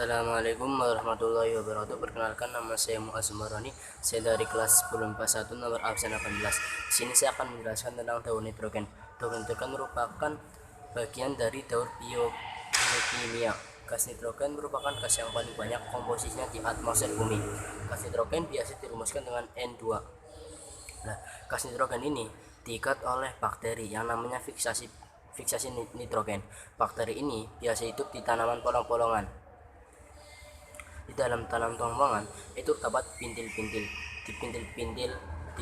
Assalamualaikum warahmatullahi wabarakatuh. Perkenalkan, nama saya Muaz Sumaroni. Saya dari kelas 10 IPA 1 nomor absen 18. Di sini saya akan menjelaskan tentang daur nitrogen. Daur nitrogen merupakan bagian dari daur biokimia. Gas nitrogen merupakan gas yang paling banyak komposisinya di atmosfer bumi. Gas nitrogen biasa dirumuskan dengan N2. Nah, gas nitrogen ini diikat oleh bakteri yang namanya fiksasi nitrogen. Bakteri ini biasa hidup di tanaman polong-polongan. Di dalam tanaman itu terdapat pintil-pintil. Di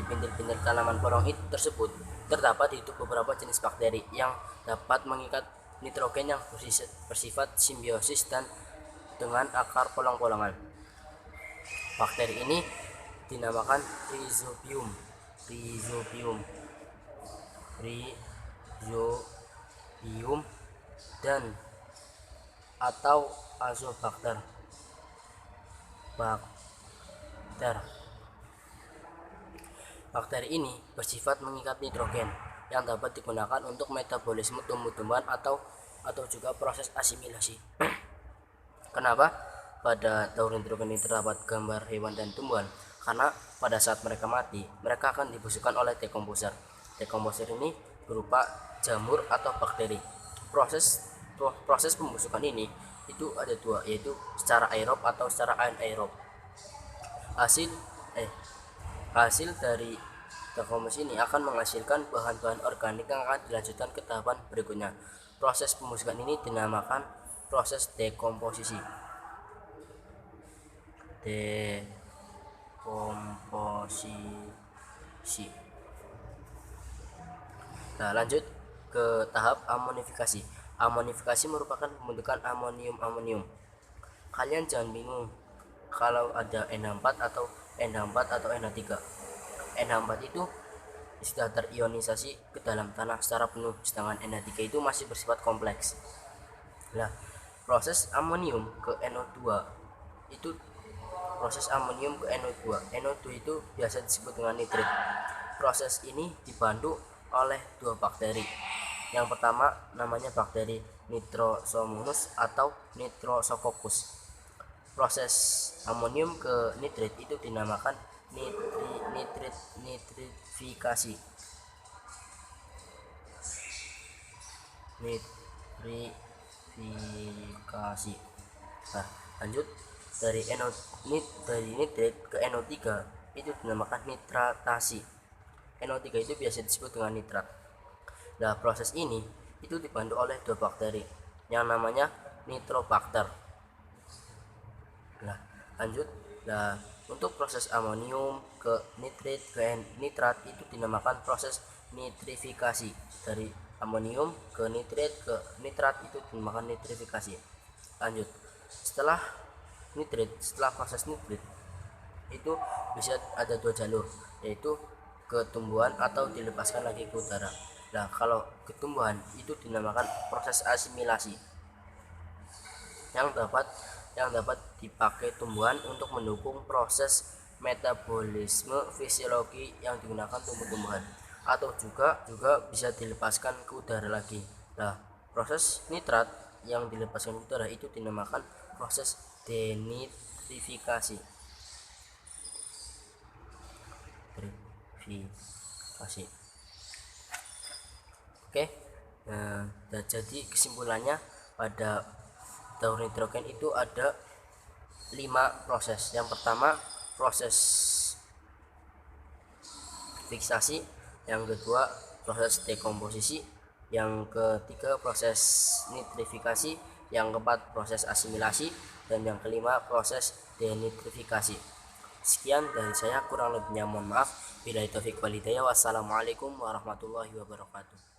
pintil-pintil tanaman polong itu tersebut terdapat hidup beberapa jenis bakteri yang dapat mengikat nitrogen yang bersifat simbiosis dan dengan akar polong-polongan. Bakteri ini dinamakan rhizobium dan atau azobakter. Bakteri ini bersifat mengikat nitrogen yang dapat digunakan untuk metabolisme tumbuh-tumbuhan atau juga proses asimilasi. Kenapa pada daur nitrogen ini terdapat gambar hewan dan tumbuhan? Karena pada saat mereka mati, mereka akan dibusukkan oleh dekomposer. Dekomposer ini berupa jamur atau bakteri. Proses pembusukan ini itu ada dua, yaitu secara aerob atau secara anaerob. Hasil dari dekomposisi ini akan menghasilkan bahan-bahan organik yang akan dilanjutkan ke tahapan berikutnya. Proses pembusukan ini dinamakan proses dekomposisi. Nah, lanjut ke tahap amonifikasi. Amonifikasi merupakan pembentukan amonium. Kalian jangan bingung kalau ada NH4 atau NH3. NH4 itu sudah terionisasi ke dalam tanah secara penuh, sedangkan NH3 itu masih bersifat kompleks. Nah, proses amonium ke NO2 itu NO2 itu biasa disebut dengan nitrit. Proses ini dibantu oleh dua bakteri. Yang pertama namanya bakteri Nitrosomonas atau Nitrosococcus. Proses amonium ke nitrit itu dinamakan nitrifikasi. Nah, lanjut dari nitrit ke NO3 itu dinamakan nitratasi. NO3 itu biasa disebut dengan nitrat. Nah, proses ini itu dibantu oleh dua bakteri yang namanya nitrobakter. Nah, lanjut. Nah, untuk proses amonium ke nitrit ke nitrat itu dinamakan proses nitrifikasi. Dari amonium ke nitrit ke nitrat itu dinamakan nitrifikasi. Lanjut. Setelah proses nitrit itu bisa ada dua jalur, yaitu ke tumbuhan atau dilepaskan lagi ke udara. Nah, kalau ke tumbuhan itu dinamakan proses asimilasi yang dapat dipakai tumbuhan untuk mendukung proses metabolisme fisiologi yang digunakan tumbuh-tumbuhan, atau juga bisa dilepaskan ke udara lagi. Nah, proses nitrat yang dilepaskan ke udara itu dinamakan proses denitrifikasi. Oke. Nah, jadi kesimpulannya pada daur nitrogen itu ada 5 proses. Yang pertama proses fiksasi, yang kedua proses dekomposisi, yang ketiga proses nitrifikasi, yang keempat proses asimilasi, dan yang kelima proses denitrifikasi. Sekian dari saya, kurang lebihnya mohon maaf. Billahi taufik wal hidayah. Wassalamualaikum warahmatullahi wabarakatuh.